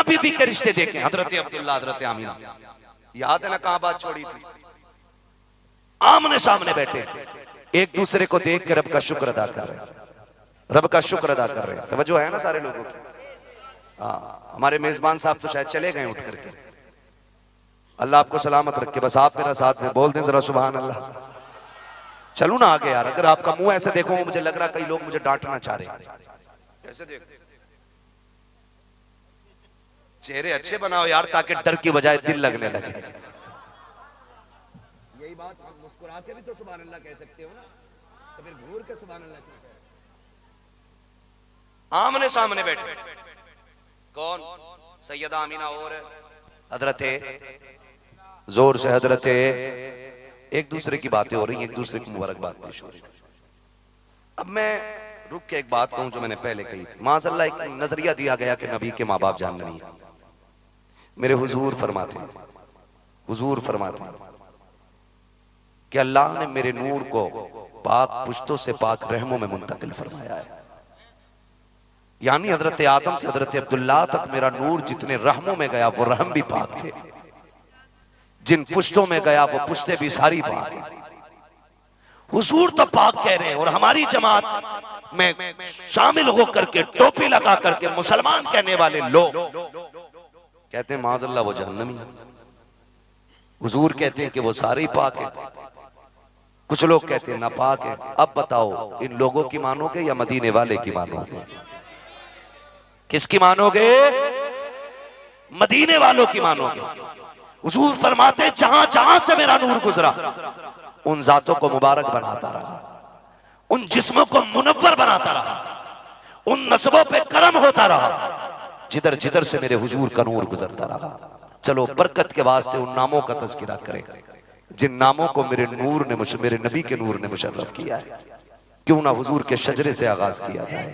बीबी के रिश्ते देखे, हजरत अब्दुल्ला, हजरत आमीना, याद है ना कहां बात छोड़ी थी। आमने सामने बैठे, एक दूसरे को देख के रब का शुक्र अदा कर रहे हैं, रब का शुक्र अदा कर रहे हैं। तवज्जो है ना सारे लोगों की। हाँ, हमारे मेजबान साहब तो शायद चले गए उठ करके, अल्लाह आपको सलामत रखे। बस आप मेरा साथ में बोल दें जरा सुभान अल्लाह। चलू ना आगे यार, अगर आपका मुंह ऐसे देखो मुझे लग रहा कई लोग मुझे डांटना चाह रहे हैं। कैसे देख, चेहरे अच्छे बनाओ यार ताकि डर की बजाय दिल लगने लगे। यही बात मुस्कुरा के भी तो सुभान अल्लाह कह सकते हो ना, तो फिर घूर के सुभान अल्लाह क्यों? आमने सामने बैठे, कौन? सैयदा आमीना और हजरते, जोर से हजरते, एक दूसरे की बातें हो रही, एक दूसरे की मुबारकबाद पेश हो रही। अब मैं रुक के एक बात कहूं जो मैंने पहले कही थी। माज़अल्लाह एक नजरिया दिया गया कि नबी के माँ बाप जानते नहीं। मेरे हुजूर फरमाते हैं, हुजूर फरमाते हैं कि अल्लाह ने मेरे नूर को पाक पुश्तों से पाक रहमों में मुंतकिल फरमाया है। यानी हजरत आदम से हजरत अब्दुल्ला तक मेरा नूर जितने रहमों में गया वो रहम भी पाक थे, जिन पुश्तों में गया वो पुश्ते भी सारी पाक। हुजूर तो पाक कह रहे हैं और हमारी जमात में शामिल होकर के टोपी लगा करके मुसलमान कहने वाले लोग कहते हैं माज़अल्लाह वो जहन्नमी है। हुजूर कहते हैं कि वो सारे ही पाक है। कुछ लोग कहते हैं नापाक है। अब बताओ इन लोगों की मानोगे या मदीने वाले की मानोगे? किसकी मानोगे? मदीने वालों की मानोगे। हुजूर फरमाते जहां जहां से मेरा नूर गुजरा उन जातों को मुबारक बनाता रहा, उन जिस्मों को मुनव्वर बनाता रहा, उन नस्बों पे करम होता रहा जिधर जिधर से मेरे हुजूर का नूर गुजरता रहा। चलो बरकत के वास्ते उन नामों का तज़किरा करें जिन नामों को मेरे नूर ने, मेरे नबी के नूर ने मुशर्रफ किया है। क्यों ना हुजूर के शजरे से आगाज किया जाए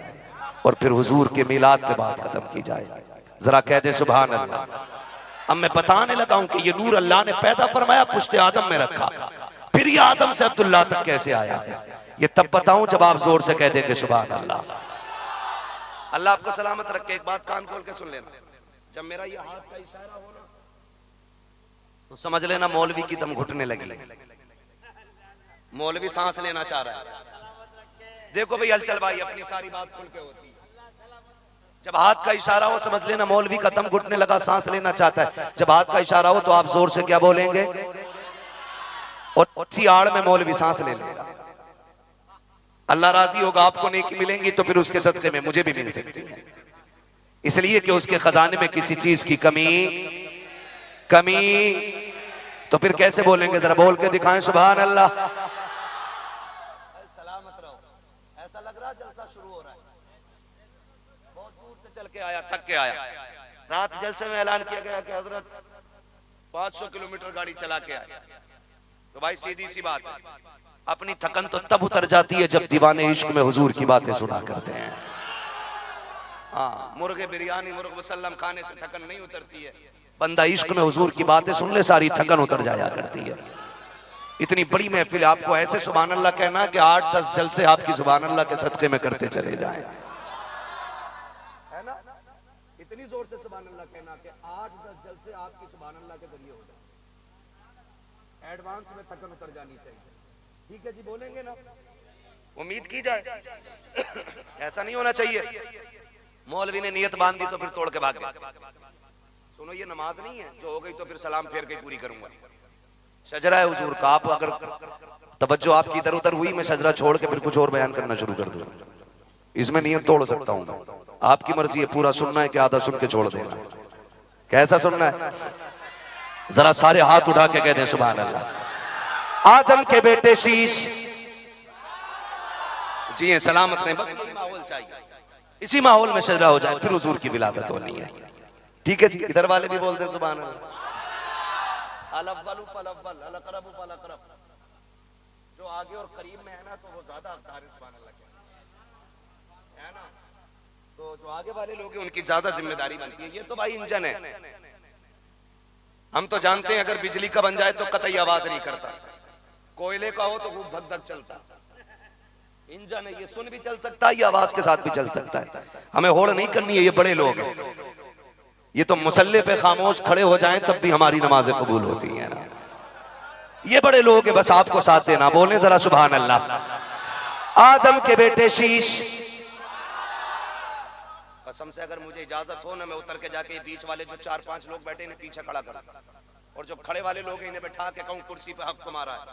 और फिर हुजूर के मिलाद पे बात खत्म की जाए। जरा कह दे सुभान अल्लाह। अब मैं बताने लगा हूं कि ये नूर अल्लाह ने पैदा फरमाया, पुश्ते आदम में रखा, फिर ये आदम से अब्दुल्ला तक कैसे आया है ये तब बताऊं जब आप जोर से कह देंगे सुभान अल्लाह। अल्लाह आपको सलामत रखे। एक बात कान खोल के सुन लेना, जब मेरा ये हाथ का इशारा हो ना तो समझ लेना मौलवी की दम घुटने लगी। मौलवी सांस लेना चाह रहा है। देखो भाई हलचल भाई, अपनी सारी बात खुल के होती है। जब हाथ का इशारा हो समझ लेना मौलवी का दम घुटने लगा, सांस लेना चाहता है। जब हाथ का इशारा हो तो आप जोर से क्या बोलेंगे? और उसी आड़ में मौलवी सांस ले लेगा। अल्लाह राजी होगा, आपको नेकी मिलेंगी तो फिर उसके सदके में मुझे भी मिल सकती है, इसलिए कि उसके खजाने में किसी चीज की कमी तो फिर कैसे बोलेंगे? जरा बोल के दिखाएं सुभान अल्लाह। सलामत रहो। ऐसा लग रहा जलसा शुरू हो रहा है, बहुत दूर से चल के आया, थक के आया। रात जलसे में ऐलान किया गया कि हजरत 500 किलोमीटर गाड़ी चला के आया। तो भाई सीधी सी बात है, अपनी थकन तो तब उतर जाती है जब दीवाने इश्क में हुजूर की बातें सुना करते हैं। हाँ, मुर्गे बिरयानी मुर्ग मुसल्लम खाने से थकन नहीं उतरती है। बंदा इश्क में हुजूर की बातें सुन ले सारी थकन उतर जाया करती है। इतनी बड़ी महफिल, आपको ऐसे सुभान अल्लाह कहना कि 8-10 जलसे आपकी सुभान अल्लाह के सदके में करते चले जाएं, है ना? इतनी जोर से सुभान अल्लाह कहना कि 8-10 जलसे आपकी सुभान अल्लाह के जरिए हो जाए। एडवांस में थकन उतर जानी चाहिए। ठीक है जी, बोलेंगे ना? उम्मीद की जाए। ऐसा नहीं होना चाहिए मौलवी ने नियत बांध दी तो फिर तोड़ के भाग गए। सुनो, ये नमाज नहीं है जो हो गई तो फिर सलाम फेर के पूरी करूंगा। शजरा है हुजूर का, आप अगर तवज्जो आपकी इधर उधर हुई मैं शजरा छोड़ के फिर कुछ और बयान करना शुरू कर दूं, इसमें नियत तोड़ सकता हूं। आपकी मर्जी है, पूरा सुनना है कि आधा सुन के छोड़ देना। कैसा सुनना है? जरा सारे हाथ उठा के कह दें सुभान अल्लाह। आदम के बेटे शीश जी हैं, सलामत रहे। बस माहौल चाहिए, इसी माहौल में शजरा हो जाए फिर हुजूर की विलादत होनी है। ठीक है जी, इधर वाले भी बोलते हैं सुभान अल्लाह। जो आगे और करीब में है ना तो वो ज्यादा हकदार है सुभान अल्लाह के, है ना? तो जो आगे वाले लोग हैं उनकी ज्यादा जिम्मेदारी बनती है। ये तो भाई इंजन है, हम तो जानते हैं अगर बिजली का बन जाए तो कतई आवाज नहीं करता, कोयले का हो तो खूब धक धक चलता। इंजन है, ये सुन भी चल सकता है, ये आवाज के साथ भी चल सकता है। हमें होड़ नहीं करनी है, ये बड़े लोग हैं। ये तो मुसल्ले पे खामोश खड़े हो जाएं तब भी हमारी नमाजें कबूल होती हैं ना। ये बड़े लोग हैं, बस आपको साथ देना, बोले जरा सुभान अल्लाह। आदम के बेटे शीश, कसम से अगर मुझे इजाजत हो ना, मैं उतर के जाके बीच वाले जो 4-5 लोग बैठे इन्हें पीछे खड़ा कर, और जो खड़े वाले लोग हैं इन्हें बैठा के कहूं कुर्सी पे हक तुम्हारा है,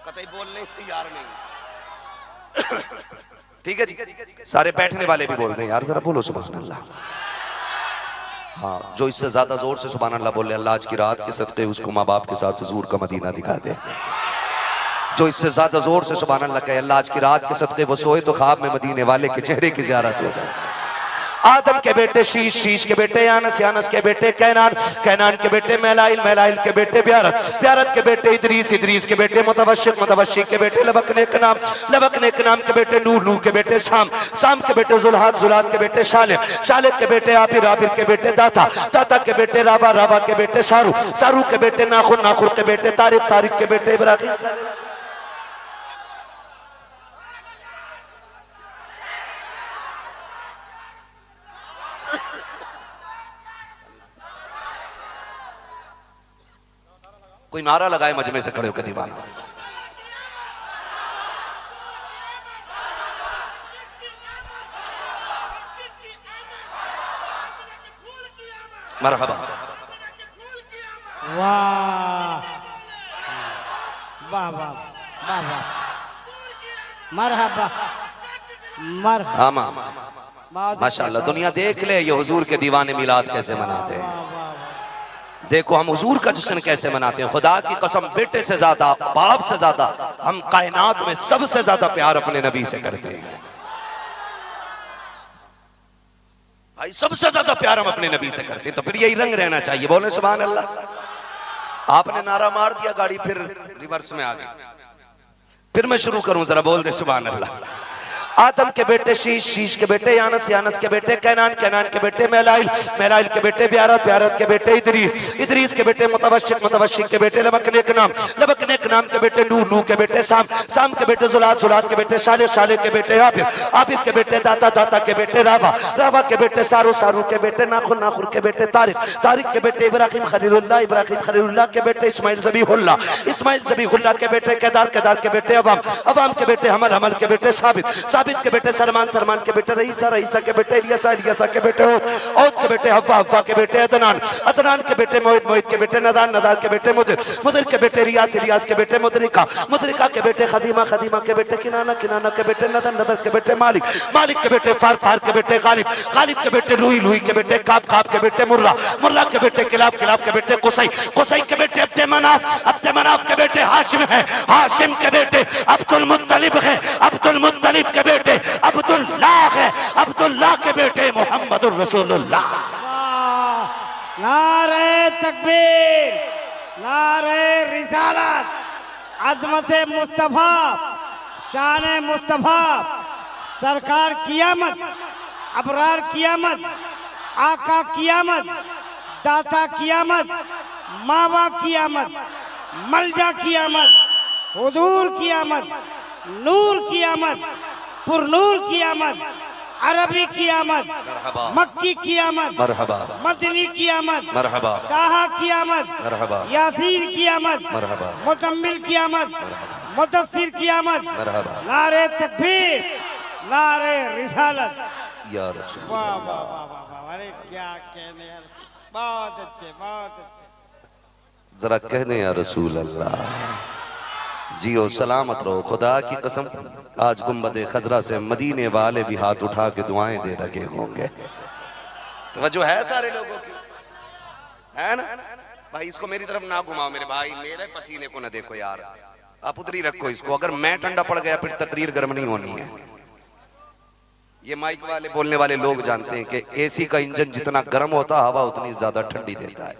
कतई बोलने तैयार नहीं। ठीक है जी, सारे बैठने वाले भी बोल रहे हैं यार, जरा बोलो सुभान अल्लाह। हाँ, जो इससे ज्यादा जोर से सुभान अल्लाह बोले, अल्लाह आज की रात के सदके उसको माँ बाप के साथ हुजूर का मदीना दिखा दे। जो इससे ज्यादा जोर से सुभान अल्लाह कहे, अल्लाह आज की रात के सदके वो सोए तो ख्वाब में मदीने वाले के चेहरे की ज़ियारत हो जाए। आदम के बेटे शीश, शीश के बेटे यानस, यानस के बेटे कैनान, कैनान के बेटे मैलाइल, मैलाइल के बेटे ब्यारत, ब्यारत के बेटे इदरीस, इदरीस के बेटे मुतवश्शिक, मुतवश्शिक के बेटे लबक नेक नाम, लबक नेक नाम के बेटे नूह, नूह के बेटे शाम, शाम के बेटे जुल्हाद, जुल्हाद के बेटे शालिम, शालिम के बेटे आबिर, आबिर के बेटे दाता, दाता के बेटे राबा, राबा के बेटे सारू, सारू के बेटे नाखुर, नाखुर के बेटे तारिक, तारिक के बेटे इब्राहिम। कोई नारा लगाए मजमे से खड़े होकर दीवान। मरहबा, वाह वाह वाह वाह वाह, मरहबा मरहबा, माशाअल्लाह। दुनिया देख ले ये हुजूर के दीवाने मिलाद कैसे मनाते हैं, देखो हम हुजूर का जश्न कैसे मनाते हैं। खुदा की कसम, बेटे से ज्यादा, बाप से ज्यादा, हम कायनात में सबसे ज्यादा प्यार अपने नबी से करते हैं भाई, सबसे ज्यादा प्यार हम अपने नबी से करते हैं। तो फिर यही रंग रहना चाहिए, बोले सुभान अल्लाह। आपने नारा मार दिया, गाड़ी फिर रिवर्स में आ गई, फिर मैं शुरू करूं, जरा बोल दे सुभान अल्लाह। आदम के बेटे शीश, शीश के बेटे यानस, यानस के बेटे कैनान, कैनान के बेटे मैलाइल, मैलाइल के बेटे ब्यारत, ब्यारत के बेटे इदरीस, इदरीस के बेटे मुतवश्शिक, मुतवश्शिक के बेटे लबक नेक नाम, लबक नेक नाम के बेटे नूह, नूह के बेटे शाम, शाम के बेटे जुलाद, जुलाद के बेटे शाले, शाले के बेटे आबिर, आबिर के बेटे दाता, दाता के बेटे रावा, रावा के बेटे सारू, सारू के बेटे नाखुर, नाखुर के बेटे तारिक, तारिक के बेटे इब्राहिम खलीलुल्लाह, इब्राहिम खलीलुल्लाह के बेटे इस्माइल ज़बीहुल्लाह, इस्माइल ज़बीहुल्लाह के बेटे केदार, केदार के बेटे अवाम, अवाम के बेटे हमल, हमल के बेटे साबित, साबित के बेटे सलमान, सलमान के बेटे रईसा, रईसा के बेटे इलियासा, इलियासा के बेटे औद के बेटे हव्वा, हव्वा के बेटे अदनान, अदनान के बेटे मोहित, मोहित के बेटे नदान, नदार के बेटे मुदिर, मुदिर के बेटे रियाज, रियाज के बेटे मुदरिका, मुदरिका के बेटे खदीमा, खदीमा के बेटे किनाना, किनाना के बेटे नदर, नदर के बेटे मालिक, मालिक के बेटे फार, फार के बेटे गालिब, गालिब के बेटे लुई, लुई के बेटे काब, काब के बेटे मुर्रा, मुर्रा के बेटे किलाब, किलाब के बेटे कुसै, कुसै के बेटे अब्दे मनाफ, अब्दे मनाफ के बेटे हाशिम है, हाशिम के बेटे अब्दुल मुत्तलिब है, अब्दुल मुत्तलिब के बेटे अब्दुल्लाह है, अब्दुल्लाह के बेटे मोहम्मदुर रसूलुल्लाह। नारे तकबीर, नारे रिसालत, अज़मत मुस्तफा, शान मुस्तफा, सरकार कियामत, अबरार कियामत, आका कियामत, दाता कियामत, मावा कियामत, मलजा कियामत, हुजूर कियामत, नूर कियामत, पुरनूर कियामत, अरबी कियामत, मक्की कियामत, मरहबा, मदनी कियामत, मरहबा, ताहा कियामत, मरहबा, यासीन कियामत, मरहबा, मुतम्मिल कियामत, मुदस्सिर कियामत, मरहबा। नारे तकबीर, नारे रिसालत, या रसूल, वाह वाह वाह वाह, अरे क्या कहने, बहुत अच्छे, बहुत अच्छे। जरा कहने या रसूल अल्लाह। जियो सलामत रहो, खुदा की कसम आज गुंबद खजरा से मदीने वाले भी हाथ उठा के दुआएं दे रखे होंगे। तवज्जो है सारे लोगों की, है ना भाई? इसको मेरी तरफ ना घुमाओ मेरे भाई, मेरे पसीने को ना देखो यार, आप उधर ही रखो इसको। अगर मैं ठंडा पड़ गया फिर तकरीर गर्म नहीं होनी है। ये माइक वाले बोलने वाले लोग जानते हैं कि एसी का इंजन जितना गर्म होता हवा उतनी ज्यादा ठंडी देता है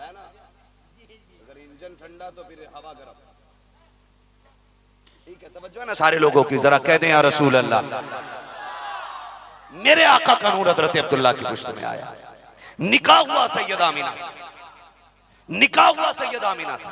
ना? अगर इंजन ठंडा तो फिर हवा गर्म। ठीक है, तवज्जो है ना सारे लोगों की? जरा कह दें या रसूल अल्लाह। मेरे आका का नूर हज़रत अब्दुल्ला की पुश्त में आया। निकाह हुआ सैयदा आमिना से, निकाह हुआ सैयदा आमिना से।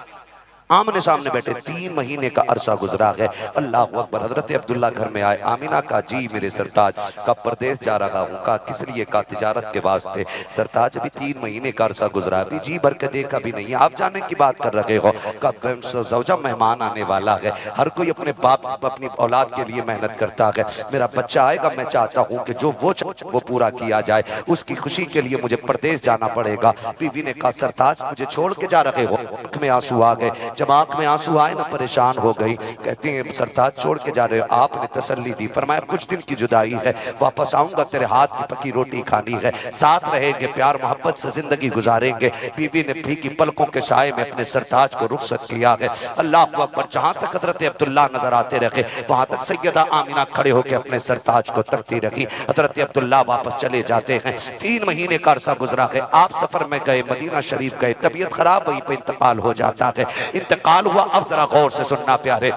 आमने सामने बैठे। 3 महीने का अरसा गुजरा है। अल्लाह अकबर। हजरत अब्दुल्ला घर में आए। आमिना का जी मेरे सरताज का परदेश जा रहा हूँ। का किस लिए? का तिजारत के वास्ते। सरताज अभी 3 महीने का अरसा गुजरा, अभी जी भर के देखा भी नहीं, आप जाने की बात कर रहे हो। कब ज़ौजा मेहमान आने वाला है। हर कोई अपने बाप अपनी औलाद के लिए मेहनत करता है। मेरा बच्चा आएगा, मैं चाहता हूँ कि जो वो पूरा किया जाए। उसकी खुशी के लिए मुझे परदेश जाना पड़ेगा। बीवी ने कहा सरताज मुझे छोड़ के जा रहे हो? आंख में आंसू आ गए। जब आंख में आंसू आए ना परेशान हो गई। कहती हैं सरताज छोड़ के जा रहे हो? आपने तसल्ली दी, फरमाया कुछ दिन की जुदाई है, वापस आऊंगा, तेरे हाथ की पकी रोटी खानी है, साथ रहेंगे, प्यार मोहब्बत से जिंदगी गुजारेंगे। बीवी ने फीकी पलकों के साए में अपने सरताज को रुखसत किया है। अल्लाह अकबर। जहां तक हजरत अब्दुल्ला नजर आते रहे वहां तक सैयदा आमिना खड़े होकर अपने सरताज को तकती रही। हजरत अब्दुल्ला वापस चले जाते हैं। 3 महीने का अरसा गुजरा है। आप सफर में गए, मदीना शरीफ गए, तबीयत खराब, वहीं पे इंतकाल हो जाता है। इंतकाल हुआ। अब जरा गौर से सुनना प्यारे,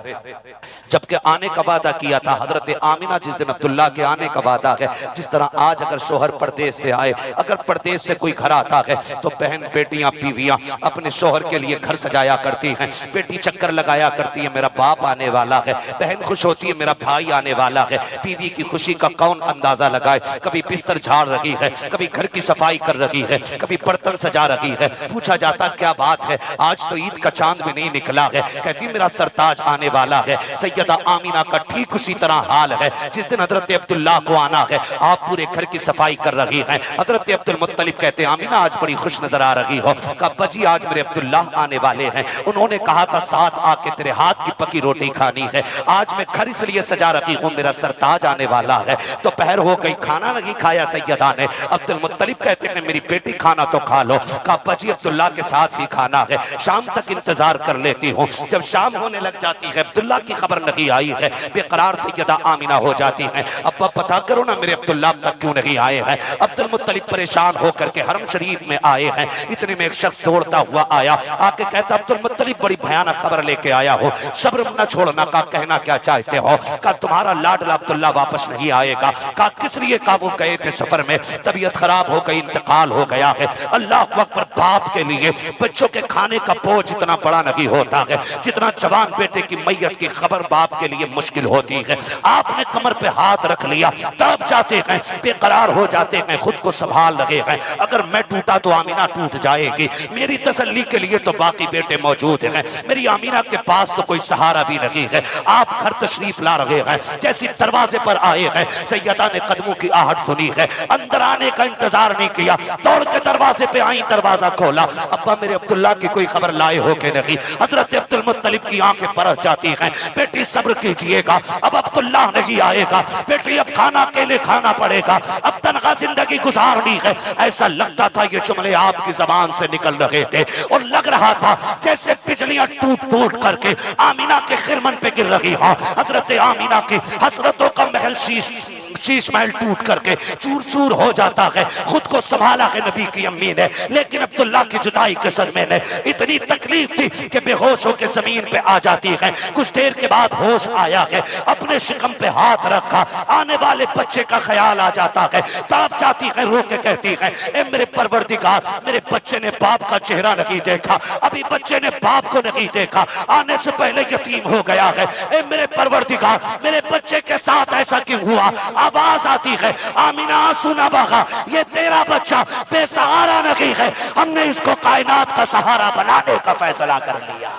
जबकि आने का वादा किया था हजरत आमिना जिस दिन अब्दुल्ला के आने का वादा है, जिस तरह आज अगर शोहर परदेश से आए, अगर परदेश से कोई घर आता है तो बहन बेटियां बीवियां अपने शोहर के लिए घर सजाया करती हैं। बेटी चक्कर लगाया करती है मेरा बाप आने वाला है, बहन खुश होती है मेरा भाई आने वाला है। बीवी की खुशी का कौन अंदाजा लगाए? कभी बिस्तर झाड़ रही है, कभी घर की सफाई कर रही है, कभी बर्तन सजा रही है। पूछा जाता क्या बात है, आज तो ईद का चांद भी नहीं निकला है। कहती मेरा सरताज आने वाला है। सैयदा आमिना का ठीक उसी तरह हाल है। जिस दिन हजरत अब्दुल्ला को आना है आप पूरे घर की सफाई कर रही हैं। हजरत अब्दुल मुत्तलिब कहते हैं आमिना आज बड़ी खुश नजर आ रही हो। कहा बजी आज मेरे अब्दुल्ला आने वाले हैं, उन्होंने कहा था साथ आके तेरे हाथ की पकी रोटी खानी है। आज मैं घर इसलिए सजा रही हूँ, मेरा सरताज आने वाला है। तो पहर हो गई, खाना नहीं खाया सैयदा ने। अब्दुल मुत्तलिब कहते हैं मेरी बेटी खाना तो खा लो। कहा बजी अब्दुल्ला के साथ ही खाना है, शाम तक इंतजार कर लेती हूँ। जब शाम होने लग जाती है अब्दुल्ला की खबर नहीं आई है, बेकरार सैयदा आमिना हो जाती हैं। अब्बा पता करो ना मेरे अब्दुल्ला अब तक क्यों नहीं आए हैं। अब्दुल मुत्तलिब परेशान होकर के हरम शरीफ में आए हैं। इतने में एक शख्स दौड़ता हुआ आया, आके कहता अब्दुल मुत्तलिब बड़ी भयानक खबर लेके आया हो, सब्र न छोड़ना। का कहना क्या चाहते हो? का तुम्हारा लाडला अब्दुल्ला वापस नहीं आएगा। का किस लिए? का वो गए थे सफर में, तबीयत खराब हो गई, इंतकाल हो गया है। अल्लाह अकबर। बाप के लिए बच्चों के खाने का बोझ इतना बड़ा नहीं होता है जितना जवान बेटे की मैयत की खबर बाप के लिए मुश्किल होती है। आपने कमर पे हाथ रख लिया, तड़प जाते हैं, बेकरार हो जाते हैं, खुद को संभाल रहे हैं। अगर मैं टूटा तो आमिना टूट जाएगी। मेरी तसल्ली के लिए तो बाकी बेटे मौजूद हैं, मेरी आमिना के पास तो कोई सहारा भी नहीं है। आप घर तशरीफ ला रहे हैं, जैसे दरवाजे पर आए हैं सैयदा ने कदमों की आहट सुनी है, अंदर आने का इंतजार नहीं किया, दौड़ के दरवाजे पे आई, दरवाजा खोला। अब्बा मेरे अब्दुल्ला की कोई खबर लाए हो के नहीं। हजरत अब्दुल मुत्तलिब की आंखें बरस जाती हैं। बेटी सब्र कीजिएगा, अब अब्दुल्ला नहीं आएगा। बेटी अब खाना अकेले खाना पड़ेगा, अब तनखा जिंदगी गुजारनी है। ऐसा लगता था ये जुमले आपकी जबान से निकल रहे थे और लग रहा था जैसे बिजलियां टूट टूट करके आमिना के खिरमन पे गिर रही हो। हजरत आमिना की हसरतों का महल शीश महल टूट करके चूर चूर हो जाता है। खुद को संभाला है नबी की अम्मी ने, लेकिन अब्दुल्ला की जुदाई के सदमे ने इतनी तकलीफ थी कि बेहोश होकर जमीन पे आ जाती है। कुछ देर के बाद होश आया है, अपने शिकम पे हाथ रखा, आने वाले बच्चे का ख्याल आ जाता है, तड़प जाती है, रो के कहती है ए मेरे परवरदिगार, मेरे बच्चे ने बाप का चेहरा नहीं देखा, अभी बच्चे ने बाप को नहीं देखा, आने से पहले यतीम हो गया है। ए मेरे परवरदिगार, मेरे बच्चे के साथ ऐसा क्यों हुआ? आवाज आती है आमिना आंसू न बहा, ये तेरा बच्चा बेसहारा नहीं है, हमने इसको कायनात का सहारा बनाने का फैसला कर लिया।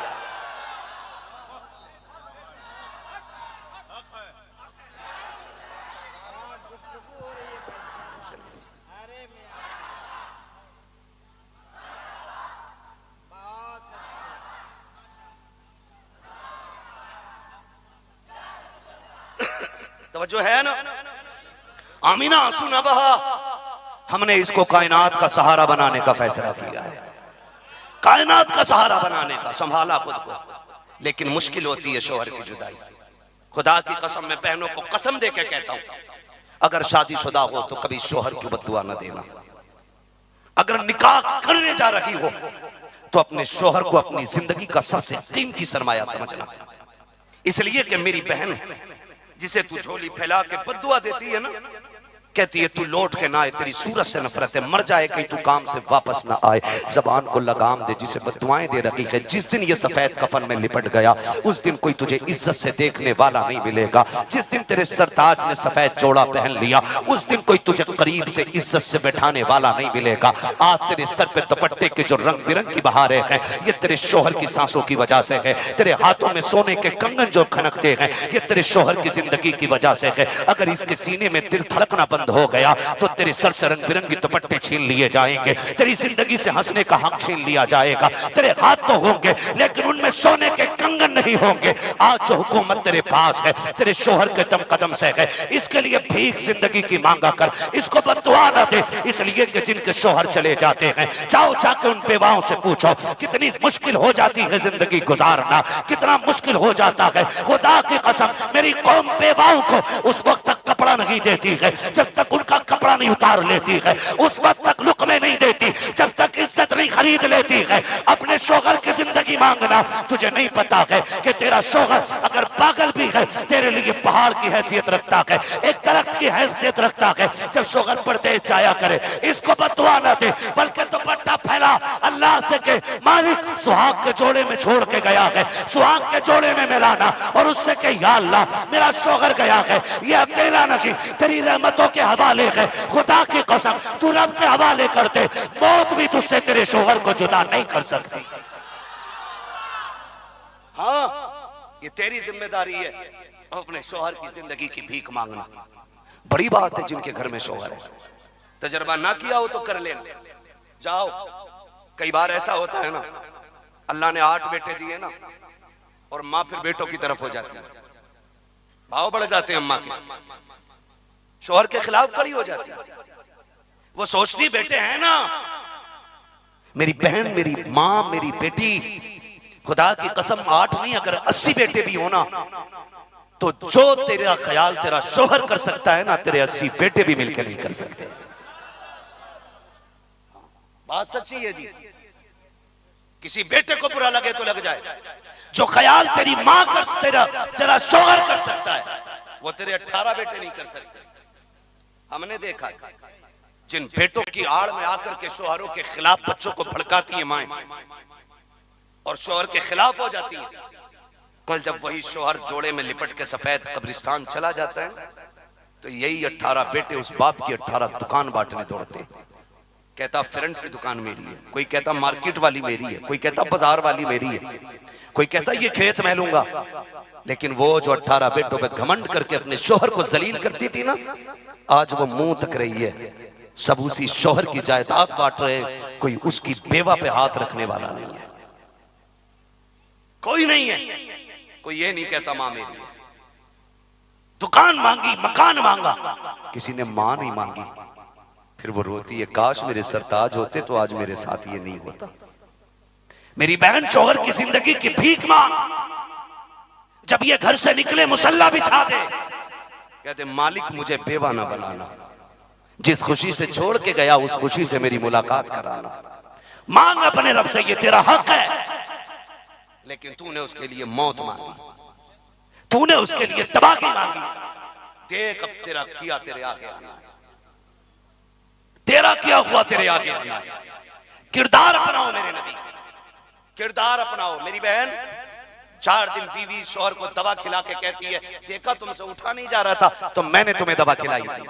तवज्जो है ना? आमिना आंसू न बहा, हमने इसको कायनात का सहारा बनाने का फैसला किया है। कायनात का सहारा बनाने का, संभाला खुद को। लेकिन मुश्किल होती है शोहर की जुदाई। खुदा की कसम, मैं बहनों को कसम दे के कहता हूं, अगर शादीशुदा हो तो कभी शोहर की बद्दुआ न देना। अगर निकाह करने जा रही हो तो अपने शोहर को अपनी जिंदगी का सबसे कीमती सरमाया समझना। इसलिए कि मेरी बहन जिसे तू झोली फैला के बद्दुआ देती है ना, कहती है तू लौट के ना आए, तेरी सूरत से नफरत है, मर जाए कहीं तू काम से वापस ना आए। जबान को लगाम दे जिसे बददुआएं दे रखी है। जिस दिन ये सफेद कफन में लिपट गया उस दिन कोई तुझे इज्जत से देखने वाला नहीं मिलेगा। जिस दिन तेरे सरताज ने सफेद जोड़ा पहन लिया उस दिन कोई तुझे करीब से इज्जत से बैठाने वाला नहीं मिलेगा। आज तेरे सर पे दुपट्टे के जो रंग बिरंगी बहारें हैं ये तेरे शोहर की सांसों की वजह से है। तेरे हाथों में सोने के कंगन जो खनकते हैं ये तेरे शोहर की जिंदगी की वजह से है। अगर इसके सीने में दिल धड़कना बंद हो गया तो तेरे सर से रंग बिरंगी दुपट्टे छीन लिए जाएंगे, तेरी जिंदगी से हंसने का हक छीन लिया जाएगा। तेरे हाथ तो होंगे लेकिन उनमें सोने के कंगन नहीं होंगे। आज जो हुकूमत तेरे पास है तेरे शोहर के दम कदम से है, इसके लिए भीख जिंदगी की मांगा कर, इसको बददुआ न दे। इसलिए कि जिनके शोहर चले जाते हैं जाओ जाके उन बेवाओं से पूछो कितनी मुश्किल हो जाती है जिंदगी गुजारना, कितना मुश्किल हो जाता है। खुदा की कसम मेरी कौम बेवाओं को उस वक्त तक कपड़ा नहीं देती है जब तक उनका कपड़ा नहीं उतार लेती है, उस वक्त तक लुकमे नहीं देती जब तक इज्जत नहीं खरीद लेती है। अपने शोहर की जिंदगी मांगना, तुझे नहीं पता है कि तेरा शोहर अगर पागल भी है तेरे लिए पहाड़ की हैसियत रखता है, एक दरख्त की हैसियत रखता है। जब शोहर परदेश जाया करे इसको बददुआ न दे बल्कि दुपट्टा फैला अल्लाह से के मालिक सुहाग के जोड़े में छोड़ के गया है, सुहाग के जोड़े में मिलाना और उससे के या अल्लाह मेरा शोहर गया है, ये अकेला नहीं तेरी रहमतों के हवाले है। खुदा की कसम तू रब के हवाले कर दे, मौत भी तुझसे तेरे शोहर को जुदा नहीं कर सकती। हाँ ये तेरी जिम्मेदारी है अपने शोहर की जिंदगी की भीख मांगना। बड़ी बात है जिनके घर में शोहर है, तजर्बा ना किया हो तो कर ले जाओ। कई बार ऐसा होता है ना, अल्लाह ने 8 बेटे दिए ना और माँ फिर बेटों की तरफ हो जाती है, भाव बढ़ जाते हैं अम्मा के, शोहर के खिलाफ खड़ी हो जाती है। वो सोचती बेटे हैं ना, मेरी बहन मेरी माँ मेरी बेटी, खुदा की कसम 8 नहीं अगर 80 बेटे भी हो ना तो जो तेरा ख्याल तेरा शोहर कर सकता है ना तेरे 80 बेटे भी मिलकर नहीं कर सकते। बात सच्ची है जी, किसी बेटे को बुरा लगे तो लग जाए, जो ख्याल तेरी माँ कर तेरा शोहर कर सकता है वो तेरे 18 बेटे नहीं कर सकते। हमने देखा जिन बेटों की आड़ में आकर के शोहरों के खिलाफ बच्चों को भड़काती है माएं और शोहर के खिलाफ हो जाती है, कल जब वही शोहर जोड़े में लिपट के सफेद कब्रिस्तान चला जाता है तो यही 18 बेटे उस बाप की 18 दुकान बांटने दौड़ते हैं। कहता फ्रंट की दुकान मेरी है, कोई कहता मार्केट वाली मेरी है, कोई कहता बाजार वाली मेरी है, कोई कहता ये खेत मैं लूंगा। लेकिन वो जो 18 बेटों पे घमंड करके अपने शोहर को जलील करती थी ना, आज वो मुंह तक रही है, सब उसी शोहर की जायदाद बांट रहे हैं, कोई उसकी बेवा पे हाथ रखने वाला नहीं है, कोई नहीं है। कोई ये नहीं कहता मां मेरी, दुकान मांगी मकान मांगा, किसी ने मां नहीं मांगी। फिर वो रोती है काश मेरे सरताज होते तो आज मेरे साथ ये नहीं होता। मेरी बहन शोहर की जिंदगी की भीख मांग, जब ये घर से निकले मुसल्ला बिछा दे, कहते मालिक मुझे बेवा ना बनाना, जिस खुशी से छोड़ के गया उस खुशी से मेरी मुलाकात कराना। मांग अपने रब से, ये तेरा हक है, लेकिन तूने उसके लिए मौत मांगी, तूने उसके लिए तबाही मांगी। देख अब तेरा किया तेरे आगे आना, तेरा किया हुआ तेरे आगे आना। किरदार अपनाओ मेरे नबी, किरदार अपनाओ। मेरी बहन 4 दिन बीवी शौहर को दवा खिला के कहती है देखा तुमसे उठा नहीं जा रहा था तो मैंने तुम्हें दवा खिलाई थी।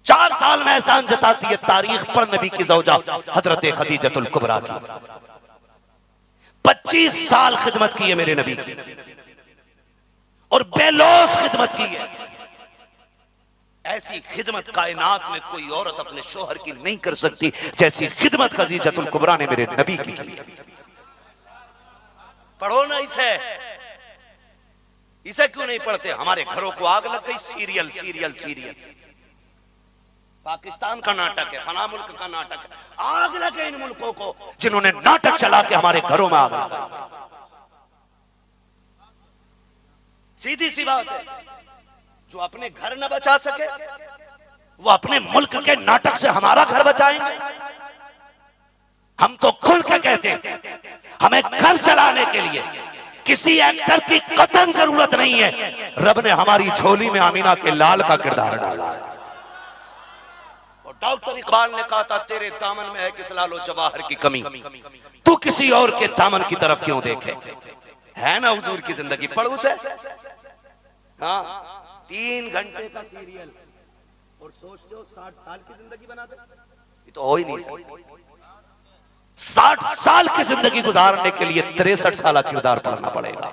4 साल में एहसान जताती है तारीख पर नबी की ज़ौजा हजरत खदीजतुल कुबरा की। 25 साल खिदमत की है मेरे नबी की और बेलौस खिदमत की है। ऐसी खिदमत कायनात में कोई औरत अपने शोहर की नहीं कर सकती जैसी खिदमत खदीजतुल कुबरा ने मेरे नबी की। पढ़ो ना इसे, इसे क्यों नहीं पढ़ते? हमारे घरों को आग लग गई। सीरियल सीरियल सीरियल, पाकिस्तान का नाटक है, फला मुल्क का नाटक है, आग लगे इन मुल्कों को जिन्होंने नाटक चला के हमारे घरों में आग लगा। सीधी सी बात है, जो अपने घर न बचा सके वो अपने मुल्क के नाटक से हमारा घर बचाएंगे। हम तो खुल के कहते हैं हमें घर चलाने के लिए किसी एक्टर की कतई जरूरत नहीं है, रब ने हमारी झोली में आमीना के लाल का किरदार डाला है। और डॉक्टर इकबाल ने कहा था, तेरे दामन में है किस लालो जवाहर की कमी, तू किसी और के दामन की तरफ क्यों देखे। है ना हुजूर की जिंदगी, पढ़ उसे। हाँ, 3 घंटे का सीरियल और सोचते हो 60 साल की जिंदगी बना दे, ये तो हो ही नहीं सकता। 60 साल की जिंदगी गुजारने के लिए 63 साल किरदार पढ़ना पड़ेगा।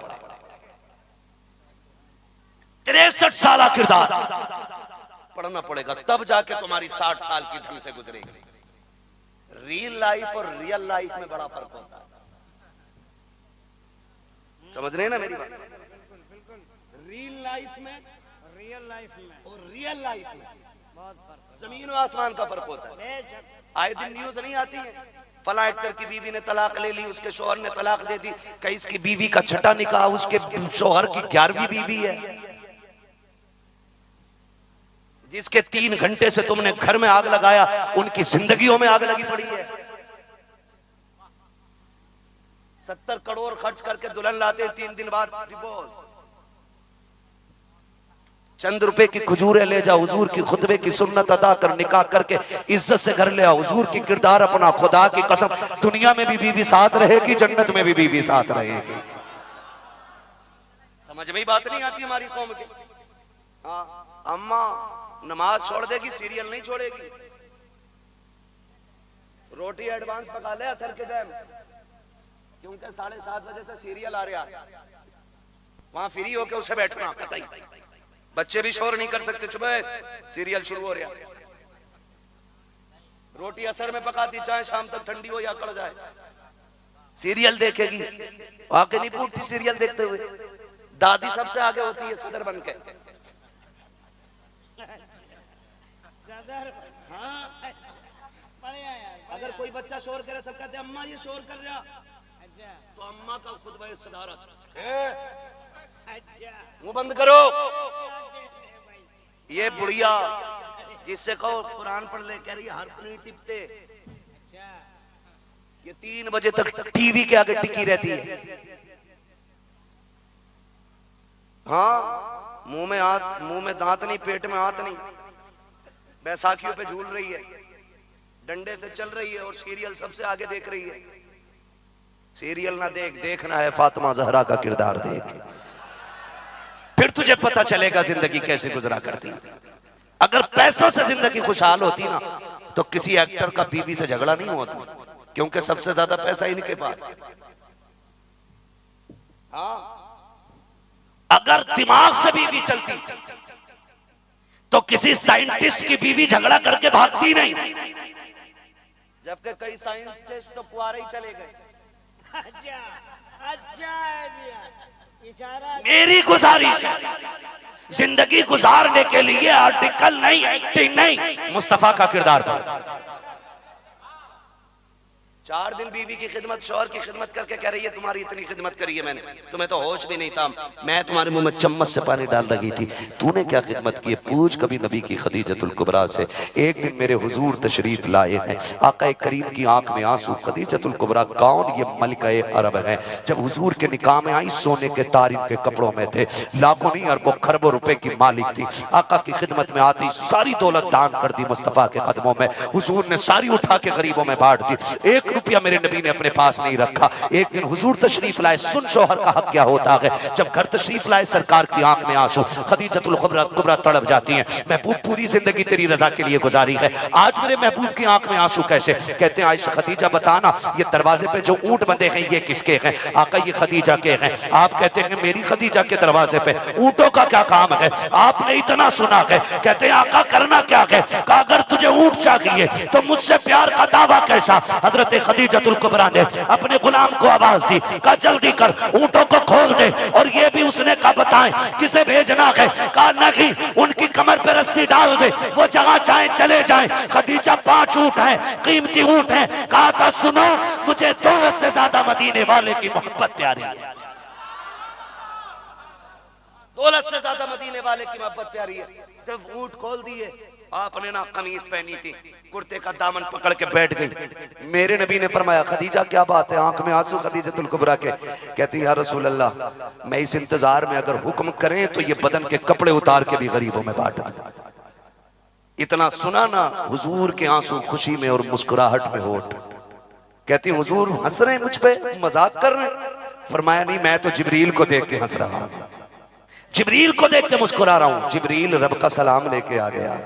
63 साल किरदार पढ़ना पड़ेगा, तब जाके तुम्हारी 60 साल की ढंग से गुजरेगी। रियल लाइफ और रियल लाइफ में बड़ा फर्क होता है, समझ रहे हैं ना मेरी बात। रियल लाइफ में और रियल लाइफ में बहुत फर्क, जमीन और आसमान का फर्क होता है। आए दिन न्यूज नहीं आती है, फला एक्टर की बीवी ने तलाक ले ली, उसके शोहर ने तलाक दे दी, कहीं इसकी बीवी का छठा निकाह, उसके शोहर की 11वीं बीवी है। जिसके 3 घंटे से तुमने घर में आग लगाया, उनकी जिंदगियों में आग लगी पड़ी है। 70 करोड़ खर्च करके दुल्हन लाते, 3 दिन बाद डिवोर्स। चंद रुपए की खजूरें ले जा, हुजूर की खुतबे की सुन्नत अदा कर, निकाह करके इज्जत से घर ले आओ। हुजूर की किरदार अपना, खुदा की कसम, दुनिया में भी बीवी साथ रहेगी, जन्नत में भी बीवी साथ रहेगी। समझ में ही बात नहीं आती हमारी कौम के। हाँ, अम्मा नमाज छोड़ देगी, सीरियल नहीं छोड़ेगी। रोटी एडवांस पका ले असर के टाइम, क्योंकि 7:30 बजे से सीरियल आ रहा, वहां फ्री होके उसे बैठना कतई। बच्चे भी शोर नहीं कर सकते, चुप है, सीरियल शुरू हो रहा। रोटी असर में पकाती, चाहे शाम तक ठंडी हो या कड़ जाए, सीरियल देखेगी। आके नहीं पूछती सीरियल देखते हुए, दादी सबसे आगे होती है सदर बन के। हाँ, अगर कोई बच्चा शोर करे, सब कहते हैं अम्मा ये शोर कर रहा, तो अम्मा का खुतबा सदारत, मुंह बंद करो। ये बुढ़िया जिससे कहो कुरान पढ़ ले, कह रही है हर्फ नहीं टिपते। ये 3 बजे तक टीवी के आगे टिकी रहती है। हाँ, मुंह में दांत नहीं, पेट में हाथ नहीं, बैसाखियों पे झूल रही है, डंडे से चल रही है और सीरियल सबसे आगे देख रही है। सीरियल ना देख, देखना है फातिमा जहरा का किरदार देख, फिर तुझे पता चलेगा जिंदगी कैसे गुजरा करती। अगर पैसों से जिंदगी खुशहाल होती ना, तो किसी एक्टर का बीवी से झगड़ा नहीं होता, क्योंकि सबसे ज्यादा पैसा इनके पास। हाँ, अगर दिमाग से बीवी चलती तो किसी साइंटिस्ट की बीवी झगड़ा करके भागती नहीं, जबकि कई साइंटिस्ट तो पुआरे ही चले गए। अच्छा इशारा। मेरी गुजारिश है, जिंदगी गुजारने के लिए आर्टिकल नहीं, एक्टिंग नहीं, मुस्तफा का किरदार पर। 4 दिन बीवी की खिदमत, शौहर की खिदमत करके कह रही है तुम्हारी इतनी खिदमत करी है मैंने, तुम्हें तो होश भी नहीं था, मैं तुम्हारे मुंह में चम्मच से पानी डाल रही थी, तूने क्या खिदमत की है, पूछ कभी नबी की खदीजतुल कुबरा से। एक दिन मेरे हुजूर तशरीफ लाए हैं, आका करीम की आंख में आंसू। खदीजतुल कुबरा कौन? ये मलिका अरब है। जब हुजूर के निकाह में आई, सोने के तार इनके कपड़ों में थे, लाखों नहीं अरबों खरबों रुपए की मालिक थी। आका की खिदमत में आती सारी दौलत दान कर दी मुस्तफा के कदमों में। हुजूर ने सारी उठा के गरीबों में बांट दी, 1 रुपया मेरे नबी ने अपने पास नहीं रखा। एक दिन हुजूर तशरीफ लाए, सुन शौहर का हक क्या होता है। जब घर तशरीफ लाए, सरकार की आंख में आंसू, खदीजतुल कुबरा तड़प जाती हैं, महबूब पूरी जिंदगी तेरी रजा के लिए गुजारी है, आज मेरे महबूब की आंख में आंसू कैसे? कहते हैं आयशा खदीजा बताना, ये दरवाजे पे जो ऊंट बंधे हैं ये किसके हैं? आका ये खदीजा के हैं। आप कहते हैं मेरी खदीजा के दरवाजे पे ऊंटों का क्या काम है? आपने इतना सुना है। कहते हैं आका करना क्या है? कहा अगर तुझे ऊंट चाहिए तो मुझसे प्यार का दावा कैसा? हजरत खदीजतुल कुबरा ने अपने गुलाम को आवाज दी, कहा जल्दी कर ऊंटों को खोल दे। और ये भी उसने कहा बताएं किसे भेजना है? कहा नहीं, उनकी कमर पे रस्सी डाल दे, वो जगह चाहे चले जाएं। खदीजा 5 ऊंट हैं, कीमती ऊंट हैं। कहा था सुनो, मुझे दौलत से ज्यादा मदीने वाले की मोहब्बत प्यारी है, दौलत से ज्यादा मदीने वाले की मोहब्बत प्यारी है। जब ऊंट खोल दिए आपने ना कमीज पहनी थी, कुर्ते का दामन पकड़ के बैठ गई। मेरे नबी ने फरमाया खदीजा क्या बात है, आंख में आंसू खदीजतुल कुबरा के। कहती है या रसूल अल्लाह, मैं इस इंतजार में अगर हुक्म करें तो ये बदन के कपड़े उतार के भी गरीबों में बांट दूं। इतना सुना ना हुजूर के आंसू खुशी में और मुस्कुराहट में होठ। कहती हुजूर हंस रहे हैं मुझ पे, मजाक कर रहे हैं? फरमाया नहीं, मैं तो जिब्रील को देख के हंस रहा हूं, जिब्रील को देख के मुस्कुरा रहा हूं। जिब्रील रब का सलाम लेके आ गया।